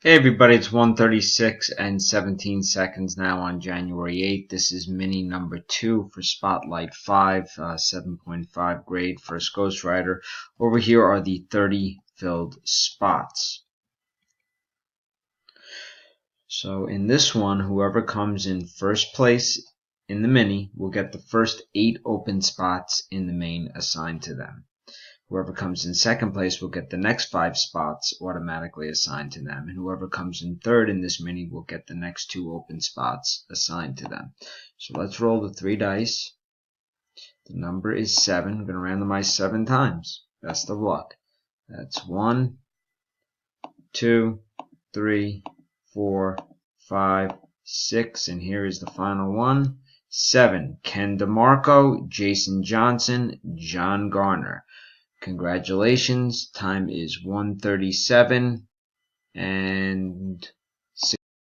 Hey everybody, it's 1:36 and 17 seconds now on January 8th. This is mini number 2 for Spotlight 5, 7.5 grade first Ghost Rider. Over here are the 30 filled spots. So in this one, whoever comes in first place in the mini will get the first 8 open spots in the main assigned to them. Whoever comes in second place will get the next 5 spots automatically assigned to them, and whoever comes in third in this mini will get the next 2 open spots assigned to them. So let's roll the 3 dice. The number is 7. I'm going to randomize 7 times. Best of luck. That's 1, 2, 3, 4, 5, 6, and here is the final one. 7. Ken DeMarco, Jason Johnson, John Garner. Congratulations. Time is 1:37 and